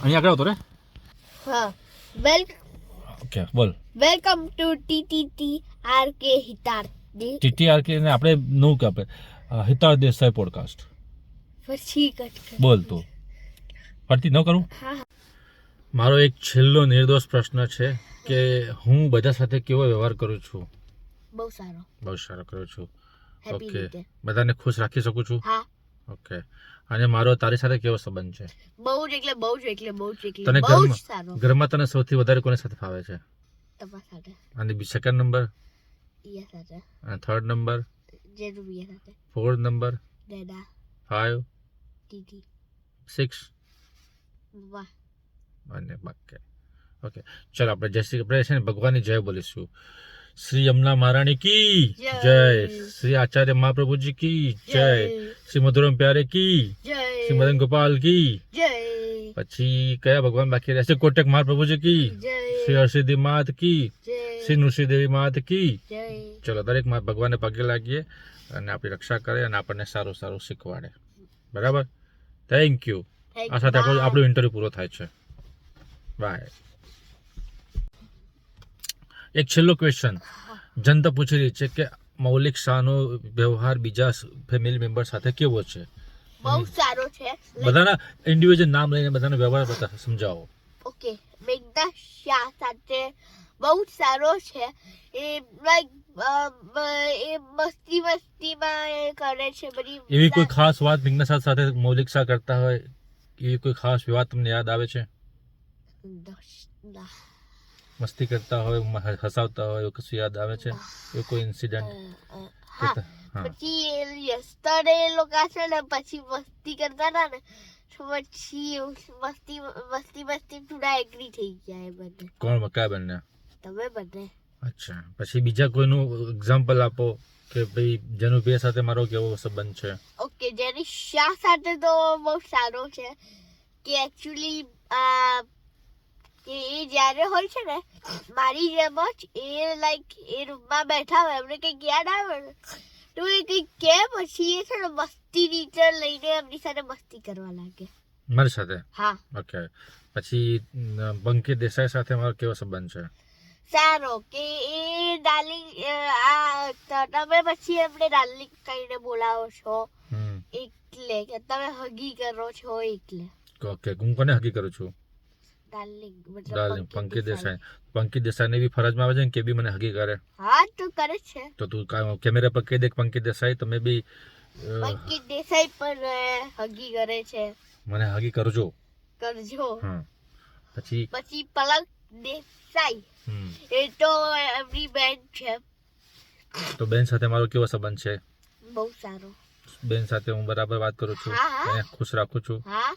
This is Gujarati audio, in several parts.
અહીંયા આગળ આવતો રે. હા વેલ ઓકે બોલ. વેલકમ ટુ ટીટીટી આરકે હિતાર્થી TTRK ને આપણે નું કે આપણે હિતાર્થ દેસાઈ પોડકાસ્ટ. પછી કટ બોલ તું. ફરતી ન કરું. હા મારો એક છેલ્લો નિર્દોષ પ્રશ્ન છે કે હું બધા સાથે કેવો વ્યવહાર કરું છું. બહુ સારો બહુ સારો કરું છું. Happy okay. રીતે બધાને ખુશ રાખી શકું છું. હા ઓકે. અને મારો તારી સાથે કેવો સંબંધ છે? બહુ જ એટલે બહુ જ એટલે બહુ જ એટલે તને બહુ જ સારો ઘરમાં તને સૌથી વધારે કોની સાથે ફાવે છે? તમારા સાથે અને સેકન્ડ નંબર, ઈયા સાથે અને થર્ડ નંબર, જરૂર ઈયા સાથે ફોર્થ નંબર, ડેડા 5, ટીટી 6 વાહ અને બાકી. ઓકે ચાલો આપણે આપણે છે ને ભગવાનની જય બોલીશું. શ્રી યમુના મહારાણી કી જય, શ્રી આચાર્ય મહાપ્રભુજી કી જય, શ્રી મધુરમ પ્યારે કી, જય શ્રી મદન ગોપાલ કી. જય પછી કયા ભગવાન બાકી રહ્યા છે? કોટક મહાપ્રભુજી કી, જય શ્રી હરસિદ્ધિ માત કી, જય શ્રી નૃસિંહ દેવી માત કી. જય ચલો દરેક ભગવાનને પગે લાગીએ અને આપણી રક્ષા કરે અને આપણને સારું સારું શીખવાડે. બરાબર. Thank you. આ સાથે આપણું ઇન્ટરવ્યુ પૂરો થાય છે. બાય. એક છેલ્લો ક્વેશ્ચન. જનતા પૂછી રહી છે કે મૌલિક શાહનો વ્યવહાર બીજા ફેમિલી મેમ્બર સાથે કેવો છે? બહુ સારો છે બધાના ઇન્ડિવિજ્યુઅલ નામ લઈને બધાનો વ્યવહાર બતા સમજાવો. ઓકે મેઘના શાહ સાથે બહુ જ સારો છે. એ લાઈક એ મસ્તીમાં એ કરે છે બધી. એવી કોઈ ખાસ વાત મેઘના શાહ સાથે મૌલિક શાહ કરતા હોય એવી કોઈ ખાસ વાત તમને યાદ આવે છે? મસ્તી કરતા હોય, હસાવતા હોય એવું કશું યાદ આવે છે? એવું કોઈ ઇન્સિડન્ટ? પછી યસ્ટરડે એ લોકો છે ને પછી મસ્તી કરતા હતા ને પછી મસ્તી થોડા એગ્રી થઈ ગયા એ બંને. કોણ કયા બંને? તમે બંને. અચ્છા. પછી બીજા કોઈનું એક્ઝામ્પલ આપો કે ભાઈ જેનું બે સાથે મારો કેવો સંબંધ છે? ઓકે જેની શાહ સાથે તો બહુ સારો છે કે એકચ્યુઅલી કે એ જ્યારે હોય છે ને મારી જેમ જ એ લાઈક એ રૂમમાં બેઠા હોય એમને કંઈક યાદ આવે ને તો એ કંઈક કે પછી એ છે ને મસ્તી રીતે લઈને એમની સાથે મસ્તી કરવા લાગે. મારી સાથે? હા. ઓકે. પછી બંકિત દેસાઈ સાથે મારો કેવો સંબંધ છે? સારો કે એ ડાર્લિંગ તમે પછી એમને ડાર્લિંગ કહીને બોલાવો છો એટલે કે તમે હગી કરો છો એટલે. ઓકે. હું કોને હગી કરું છું? Darling darling Pankit Desai. પંકિત દેસાઈને બી ફરજમાં આવે છે ને કે બી મને હગી કરે? હા તો કરે છે. તો તું કેમેરા પર કહી દે પંકિત દેસાઈ તમે બી પંકિત દેસાઈ પર હગી કરે છે. મને હગી કરજો. હા. પછી પલક દેસાઈ એ તો એમની બેન છે. તો બેન સાથે મારો કેવો સંબંધ છે? બહુ સારો. બેન સાથે હું બરાબર વાત કરું છું, એને ખુશ રાખું છું. હા.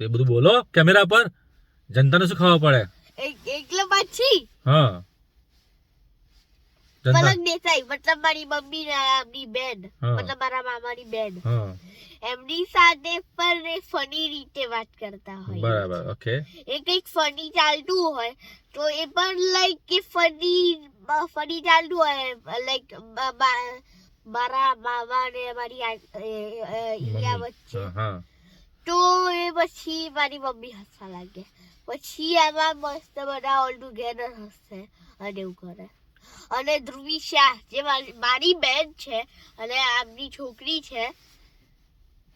એ બધું બોલો કેમેરા પર. જનતાને શું ખાવા પડે? એટલે પછી હા. પલક દેસાઈ મતલબ મારી મમ્મી ને એમની બેન મતલબ મારા મામાની બેન એમની સાથે પણ ફની રીતે વાત કરતા હોય. બરાબર. ઓકે. એ કંઈક ફની ચાલતું હોય તો એ પણ લાઈક કે ફની ચાલતું હોય લાઈક મારા મામા ને મારી ઈયા વચ્ચે તો એ પછી મારી મમ્મી હસવા લાગે પછી એમાં મસ્ત બધા ઓલ ટુગેધર હસે અને એવું કરે. અને ધ્રુવી શાહ જે મારી બેન છે અને આમની છોકરી છે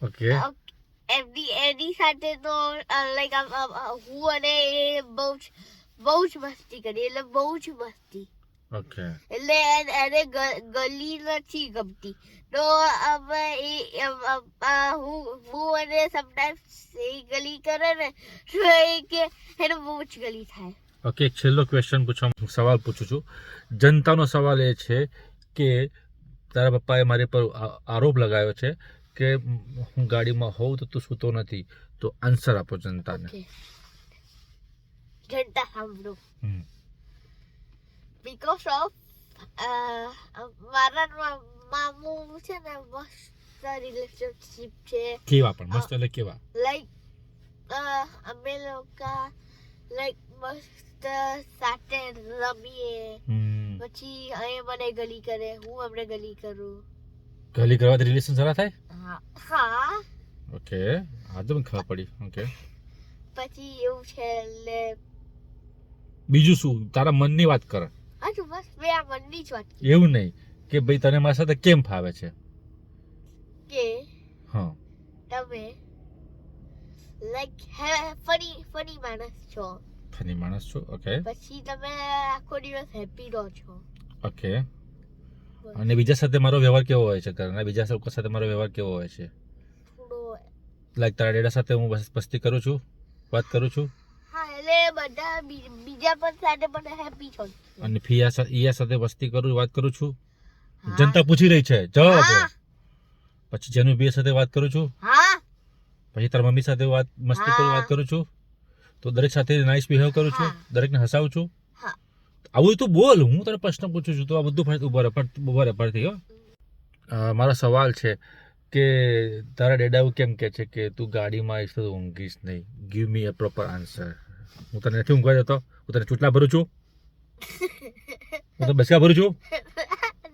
ઓકે એની સાથે તો લાઈક હું અને એ બહુ જ મસ્તી કરી એટલે બહુ જ મસ્તી. ઓકે. એટલે એને ગલી નથી ગમતી તો હું અને સમટાઈમ્સ એ ગલી કરે ને તો એ કે એને બહુ જ ગલી થાય. ઓકે. એક છેલ્લો ક્વેશ્ચન સવાલ પૂછું છું. જનતાનો સવાલ એ છે કે તારા પપ્પાએ મારી પર આરોપ લગાવ્યો છે કે હું ગાડીમાં હોઉં તો તું સૂતો નથી. તો આન્સર આપો જનતાને. જનતા સાંભળો. બીકોઝ ઓફ મારા મામુ છે ને મસ્ત રિલેશનશિપ છે. કેવા પણ મસ્ત એટલે કેવા? લાઈક અમે લોકો લાઈક મસ્ત સાથે રમીએ પછી એ મને ગલી કરે હું એમને ગલી કરું. ગલી કરવાથી રિલેશન સારા થાય? હા. ઓકે. આ તો મને ખબર પડી. ઓકે. પછી એવું છે એટલે બીજું શું તારા મનની વાત કર હા તો બસ મેં આ મનની જ વાત કરી એવું નહીં કે ભાઈ તને મારા સાથે કેમ ફાવે છે કે હા તમે લાઈક ફની ફની માણસ છો ફની માણસ છું ઓકે પછી તમે આખો દિવસ હેપી રહો છો ઓકે અને બીજા સાથે મારો વ્યવહાર કેવો હોય છે ઘરના બીજા લોકો સાથે મારો વ્યવહાર કેવો હોય છે થોડો લાઈક તારા ડેડા સાથે હું મસ્તી કરું છું વાત કરું છું હા એટલે બધા બીજા પણ સાથે પણ હેપી છો અને ઈયા સાથે મસ્તી કરું વાત કરું છું હા. જનતા પૂછી રહી છે જવાબ આપો હા પછી જેનું બે સાથે વાત કરું છું હા પછી તારા મમ્મી સાથે મસ્તી કરું હા. વાત કરું છું તો દરેક સાથે નાઇસ બિહેવ કરું છું હા. દરેકને હસાવું છું હા આવું તું બોલ હું તને પ્રશ્ન પૂછું છું તો આ બધું ઉભા રહે પરથી હો મારો સવાલ છે કે તારા ડેડા એવું કેમ કે છે કે તું ગાડીમાં આવીશ તો ઊંઘીશ નહીં ગીવ મી અ પ્રોપર આન્સર હું તને નથી ઊંઘવા દેતો હું તને ચૂંટલા ભરું છું હું તને બસકા ભરું છું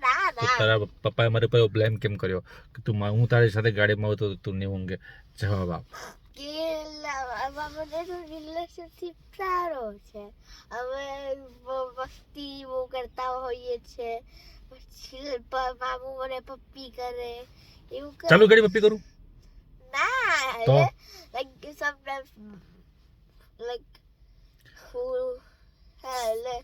ના તો ના તારા પપ્પાએ મારી પર બ્લેમ કેમ કર્યો કે હું તારી સાથે ગાડીમાં આવું તો તું નહીં ઊંઘે જવાબ આપ કે મને રિલેશનશિપ સારો છે હવે મસ્તી બહુ કરતા હોઈએ છે પછી મામુ મને પપ્પી કરે એવું કરે ચાલુ ગાડી પપ્પી કરું ના તો? લાઈક સમટાઈમ્સ લાઈક હું એટલે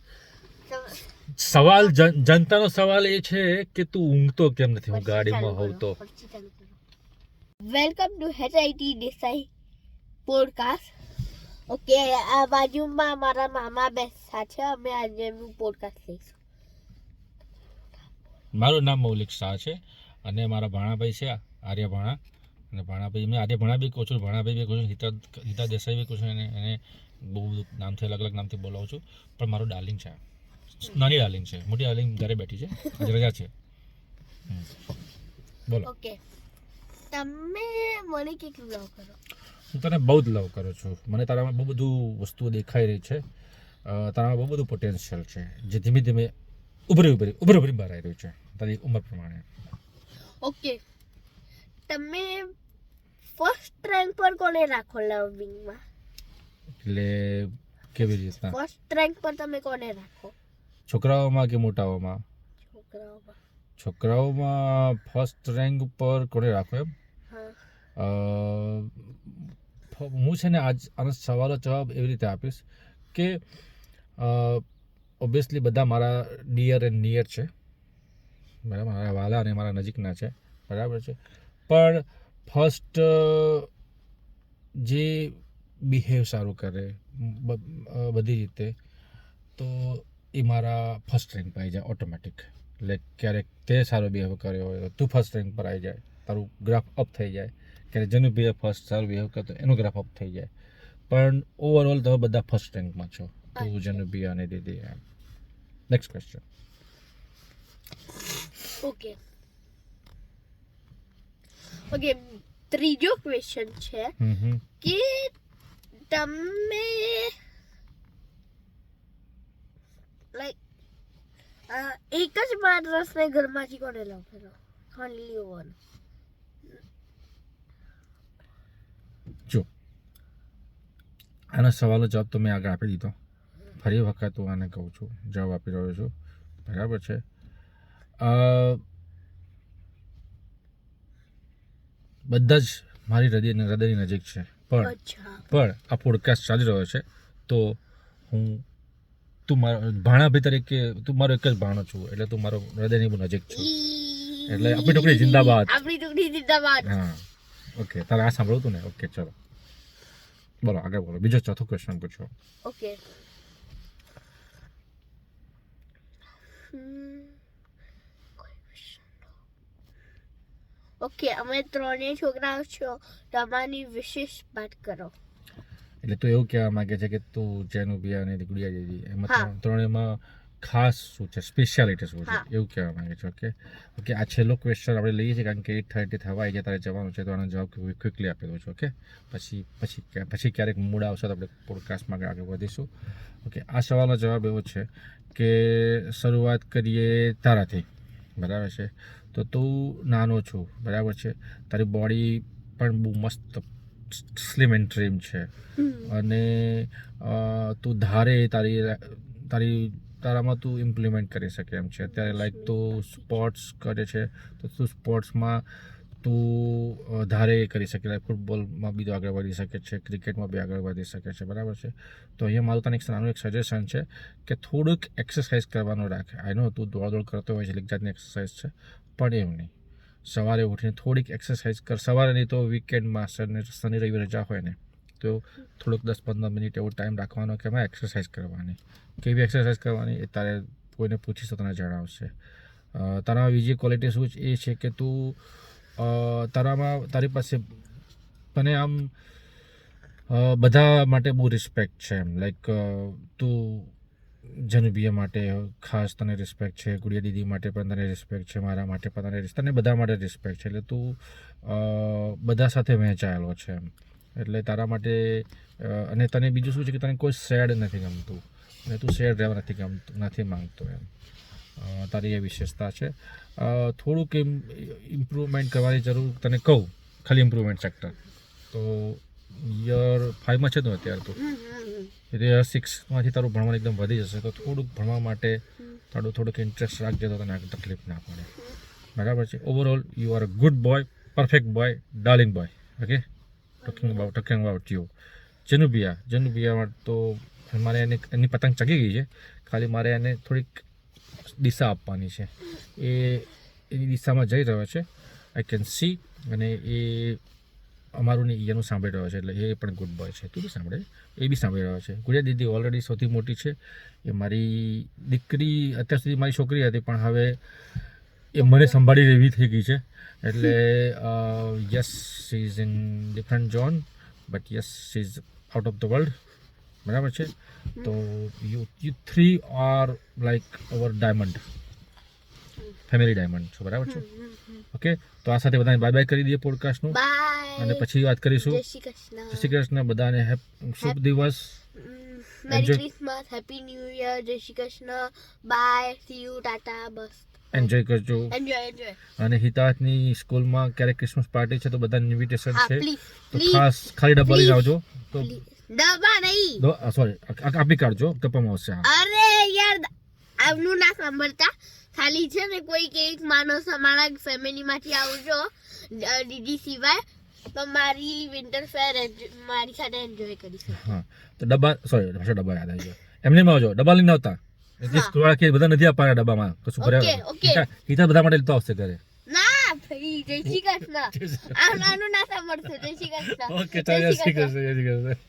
સવાલ જનતાનો સવાલ એ છે કે તું ઊંઘતો કેમ નથી હું ગાડીમાં હોઉં તો welcome to HIT Desai podcast okay આ બાજુમાં મારા મામા બેસા છે અમે આજે એમનું પોડકાસ્ટ લઈશું મારું નામ મૌલિક શાહ છે અને મારા ભાણાભાઈ છે આર્ય ભાણા અને ભાણાભાઈ મેં આર્ય ભાણા બી કહું છું ભાણાભાઈ બી કહું છું હિતા દેસાઈ બી કહું છું એને બહુ બધું નામથી અલગ અલગ નામથી બોલાવું છું પણ મારું ડાર્લિંગ છે નાની ડાર્લિંગ છે મોટી ડાર્લિંગ ઘરે બેઠી છે આજે રજા છે બોલો ઓકે તમે મને કેટલું લવ કરો હું તને બહુ જ લવ કરું છું મને તારામાં બહુ બધું વસ્તુઓ દેખાઈ રહી છે તારામાં બહુ બધું પોટેન્શિયલ છે જે ધીમે ધીમે ઉભરી બહાર આવી રહ્યું છે તારી ઉંમર પ્રમાણે ઓકે તમે ફર્સ્ટ રેન્ક પર કોને રાખો લવિંગમાં એટલે કેવી રીતના ફર્સ્ટ રેન્ક પર તમે કોને રાખો છોકરાઓમાં કે મોટાઓમાં છોકરાઓમાં છોકરાઓમાં ફર્સ્ટ રેન્ક પર કોને રાખો એમ હા હું છે ને આનો સવાલનો જવાબ એવી રીતે આપીશ કે ઓબ્વિયસલી બધા મારા ડિયર એન્ડ નિયર છે બરાબર મારા વાલા અને મારા નજીકના છે બરાબર છે પણ ફર્સ્ટ જે બિહેવ સારું કરે બધી રીતે તો એ મારા ફર્સ્ટ રેન્ક પર આવી જાય ઓટોમેટિક એટલે ક્યારેક તે સારો બિહેવ કર્યો હોય તો તું ફર્સ્ટ રેન્ક પર આવી જાય તારું ગ્રાફ અપ થઈ જાય ક્યારેક જેનું બિહેવ ફર્સ્ટ સારું બિહેવ કરતો એનું ગ્રાફ અપ થઈ જાય પણ ઓવરઓલ તમે બધા ફર્સ્ટ રેન્કમાં છો તું જેનું બી અને દીદી એમ નેક્સ્ટ ક્વેશ્ચન ઓકે ઓકે ત્રીજો ક્વેશ્ચન છે કે તમે લાઈક એક જ માણસને ઘરમાંથી કોને લવ કરો ઓનલી વન જો આનો સવાલનો જવાબ તો મેં આગળ આપી દીધો ફરી વખત હું આને કહું છું જવાબ આપી રહ્યો છું બરાબર છે બધા જ મારી હૃદયની નજીક છે પણ આ પોડકાસ્ટ ચાલી રહ્યો છે તો હું તું મારો ભાણાભાઈ તરીકે તું મારો એક જ ભાણો છું એટલે તું મારો હૃદયની બહુ નજીક છું એટલે આપણી ટુકડી જિંદાબાદ હા ઓકે તારે આ સાંભળવું હતું ને ઓકે ચલો બોલો આગળ બોલો બીજો ચોથો ક્વેશ્ચન પૂછો ઓકે ઓકે અમે ત્રણેય છોકરાઓ છો તમારી વિશેષ વાત કરો એટલે તું એવું કહેવા માંગે છે કે તું જેનું બી અને ગુડિયા દીદી એમાં ત્રણેયમાં ખાસ શું છે સ્પેશિયાલિટી શું છે એવું કહેવા માંગે છે ઓકે ઓકે આ છેલ્લો ક્વેશ્ચન આપણે લઈએ છીએ કારણ કે 8:30 થવા આવી જાય તારે જવાનું છે તો આનો જવાબ ક્વિકલી આપી દઉં છું ઓકે પછી ક્યારેક મૂડ આવશે તો આપણે પોડકાસ્ટમાં આગળ વધીશું ઓકે આ સવાલનો જવાબ એવો છે કે શરૂઆત કરીએ તારાથી બરાબર છે તો તું નાનો છું બરાબર છે તારી બોડી પણ બહુ મસ્ત સ્લિમ એન્ડ ટ્રીમ છે અને તું ધારે તારામાં તું ઇમ્પ્લિમેન્ટ કરી શકે એમ છે અત્યારે લાઈક તું સ્પોર્ટ્સ કરે છે તો તું સ્પોર્ટ્સમાં તું ધારે કરી શકે લાઈક ફૂટબોલમાં બી આગળ વધી શકે છે ક્રિકેટમાં બી આગળ વધી શકે છે બરાબર છે તો અહીંયા મારું તને એક નાનું એક સજેશન છે કે થોડુંક એક્સરસાઇઝ કરવાનું રાખે આઈ નો તું દોડ કરતો હોય છે એક જાતની એક્સરસાઇઝ છે પણ એવું નહીં સવારે ઉઠીને થોડીક એક્સરસાઇઝ કર સવારે નહીં તો વીકેન્ડમાં શનિ રવિ રજા હોય ને તો થોડુંક 10-15 મિનિટ એવો ટાઈમ રાખવાનો કે એમાં એક્સરસાઇઝ કરવાની કેવી એક્સરસાઇઝ કરવાની એ તારે કોઈને પૂછીશ તો તને જણાવશે તારામાં બીજી ક્વોલિટી શું એ છે કે તું તારી પાસે તને આમ બધા માટે બહુ રિસ્પેક્ટ છે એમ લાઈક તું જનુબિયા માટે ખાસ તને રિસ્પેક્ટ છે ગુડિયા દીદી માટે પણ તને રિસ્પેક્ટ છે મારા માટે પણ તને બધા માટે રિસ્પેક્ટ છે એટલે તું બધા સાથે વહેંચાયેલો છે એમ એટલે તારા માટે અને તને બીજું શું છે કે તને કોઈ સેડ નથી ગમતું અને તું સેડ રહેવા નથી માંગતો એમ તારી એ વિશેષતા છે થોડુંક ઇમ્પ્રુવમેન્ટ કરવાની જરૂર તને કહું ખાલી ઇમ્પ્રુવમેન્ટ સેક્ટર તો યર 5માં છે તો અત્યારે તું યર 6માંથી તારું ભણવાનું એકદમ વધી જશે તો થોડુંક ભણવા માટે થોડુંક ઇન્ટરેસ્ટ રાખજે તો તને આગળ તકલીફ ના પડે બરાબર છે overall you are a good boy perfect boy darling boy okay talking about you જનુબિયા તો મારે એની પતંગ ચગી ગઈ છે ખાલી મારે એને થોડીક દિશા આપવાની છે એની દિશામાં જઈ રહ્યો છે આઈ કેન સી અને એ અમારું ને એનું સાંભળી રહ્યો છે એટલે એ પણ ગુડ બોય છે તું બી સાંભળે એ બી સાંભળી રહ્યો છે ગુડિયા દીદી ઓલરેડી સૌથી મોટી છે એ મારી દીકરી અત્યાર સુધી મારી છોકરી હતી પણ હવે એ મને સંભાળી એવી થઈ ગઈ છે એટલે yes she is in different zone but yes she is out of the world બરાબર છે તો you 3 are like our diamond family diamond છો બરાબર છે ઓકે તો આ સાથે બધાને બાય બાય કરી દઈએ પોડકાસ્ટનું અને પછી વાત કરીશું જય શ્રી કૃષ્ણ બધાને શુભ દિવસ merry Christmas happy new year જય Shri Krishna bye see you tata બસ એન્જોય કરજો એન્જોય અને હિતાર્થની સ્કૂલમાં ક્યારેક ક્રિસમસ પાર્ટી છે તો બધાને ઇન્વિટેશન છે તો ખાસ ખાલી ડબ્બા લઈને આવજો તો ડબ્બા નહીં સોરી આપી કાઢજો કપામાં આવશે અરે યાર આવનું ના સાંભળતા ખાલી છે ને કોઈ એક માણસ અમારા ફેમિલીમાંથી આવજો દીદી સિવાય તો મારી વિન્ટર ફેર મારી સાથે એન્જોય કરી શકો હા તો ડબ્બા યાદ આવી ગયો એમને આવજો ડબ્બા લઈને આવતા સ્કૂલ કે બધા નથી આપવાના ડબ્બામાં કશું ભર્યા હિતા બધા માટે લેતો આવશે ઘરે ના ભાઈ જય શ્રી કૃષ્ણ આનું ના સાંભળશો જય શ્રી કૃષ્ણ ઓકે ચાલો જય શ્રી કૃષ્ણ